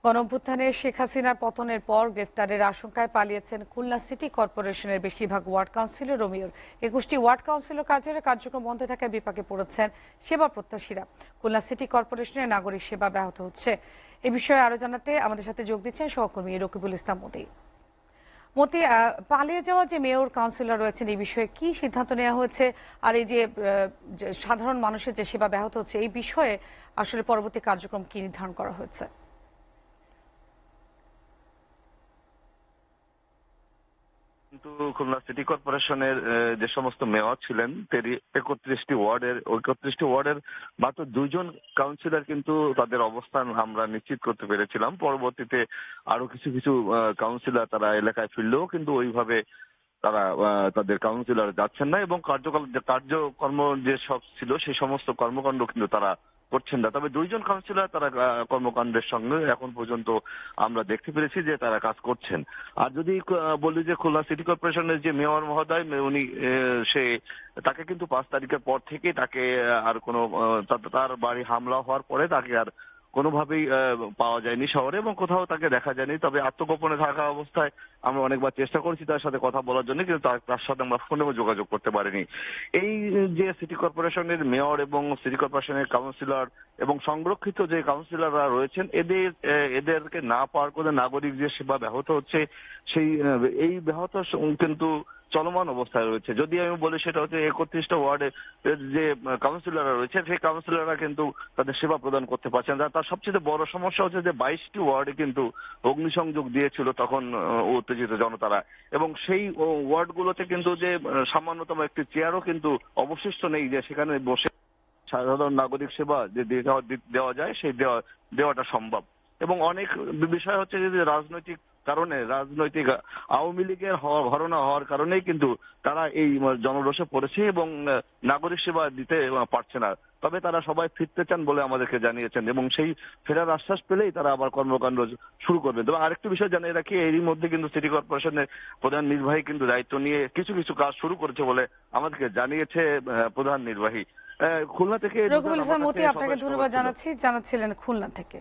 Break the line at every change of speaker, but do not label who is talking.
গণঅভ্যুত্থানে শেখ হাসিনার পতনের পর গ্রেফতারের আশঙ্কায় পালিয়েছেন খুলনা সিটি কর্পোরেশনের বেশিরভাগ ওয়ার্ড কাউন্সিলর ও মেয়র। ২১টি ওয়ার্ড কাউন্সিলর কার্যালয়ের কার্যক্রম বন্ধ থাকায় বিপাকে পড়েছেন সেবা প্রত্যাশীরা। খুলনা সিটি কর্পোরেশনের নাগরিক সেবা ব্যাহত হচ্ছে। এ বিষয়ে আরো জানাতে আমাদের সাথে যোগ দিচ্ছেন সহকর্মী রকিবুল ইসলাম মতি। মতি, পালিয়ে যাওয়া যে মেয়র কাউন্সিলর রয়েছেন এই বিষয়ে কি সিদ্ধান্ত নেওয়া হয়েছে, আর এই যে সাধারণ মানুষের যে সেবা ব্যাহত হচ্ছে এই বিষয়ে আসলে পরবর্তী কার্যক্রম কি নির্ধারণ করা হয়েছে?
কিন্তু খুলনা সিটি কর্পোরেশনের যে সমস্ত মেয়র ছিলেন 31টি ওয়ার্ডের মাত্র 2জন কাউন্সিলর কিন্তু তাদের অবস্থান আমরা নিশ্চিত করতে পেরেছিলাম। পরবর্তীতে আরো কিছু কিছু কাউন্সিলর তারা এলাকায় ফিরলেও কিন্তু ওইভাবে তারা তাদের কাউন্সিলর যাচ্ছেন না এবং কার্যকর্ম যে সব ছিল সেই সমস্ত কর্মকাণ্ড কিন্তু তারা করছেন না। তবে 2জন কাউন্সিলর তারা কর্মকাণ্ডের সঙ্গে এখন পর্যন্ত আমরা দেখতে পেরেছি যে তারা কাজ করছেন। আর যদি বলি যে খুলনা সিটি কর্পোরেশনের যে মেয়র মহোদয় উনি সে তাকে কিন্তু 5 তারিখের পর থেকে তাকে আর কোনো তার বাড়ি হামলা হওয়ার পরে তাকে আর কোনোভাবেই পাওয়া যায়নি শহরে এবং কোথাও তাকে দেখা যায়নি। তবে আত্মগোপনে থাকা অবস্থায় আমরা অনেকবার চেষ্টা করেছি তার সাথে কথা বলার জন্য, কিন্তু তার সাথে আমরা ফোনেও যোগাযোগ করতে পারিনি। এই যে সিটি কর্পোরেশনের মেয়র এবং সিটি কর্পোরেশনের কাউন্সিলর এবং সংরক্ষিত যে কাউন্সিলররা রয়েছেন এদেরকে না পাওয়ার করে নাগরিক যে সেবা ব্যাহত হচ্ছে এই ব্যাহত কিন্তু চলমান অবস্থায় রয়েছে। যদি আমি বলি সেটা হচ্ছে 31টা ওয়ার্ডের যে কাউন্সিলররা রয়েছে সেই কাউন্সিলররা কিন্তু তাদের সেবা প্রদান করতে পারছেন না। তার সবচেয়ে বড় সমস্যা হচ্ছে যে 22টি ওয়ার্ডে কিন্তু অগ্নিসংযোগ দিয়েছিল তখন উত্তেজিত জনতারা, এবং সেই ওয়ার্ডগুলোতে কিন্তু যে সামান্যতম একটি চেয়ারও কিন্তু অবশিষ্ট নেই যে সেখানে বসে সাধারণ নাগরিক সেবা যে দেওয়া যায় সেই দেওয়াটা সম্ভব। এবং অনেক বিষয় হচ্ছে যে রাজনৈতিক কারণে রাজনৈতিক আওয়ামী লীগের ঘটনা হওয়ার কারণেই কিন্তু তারা এই জনরোষে পড়েছে এবং নাগরিক সেবা দিতে পারছে না। তবে তারা সবাই ফিরতে চান বলে আমাদেরকে জানিয়েছেন এবং সেই ফেরার আশ্বাস পেলেই তারা আবার কর্মকাণ্ড শুরু করবেন। তবে আরেকটি বিষয় জানিয়ে রাখি, এরই মধ্যে কিন্তু সিটি কর্পোরেশনের প্রধান নির্বাহী কিন্তু দায়িত্ব নিয়ে কিছু কিছু কাজ শুরু করেছে বলে আমাদেরকে জানিয়েছে প্রধান নির্বাহী। খুলনা থেকে
রকিবুল ইসলাম মতি, আপনাকে ধন্যবাদ জানাচ্ছিলেন খুলনা থেকে।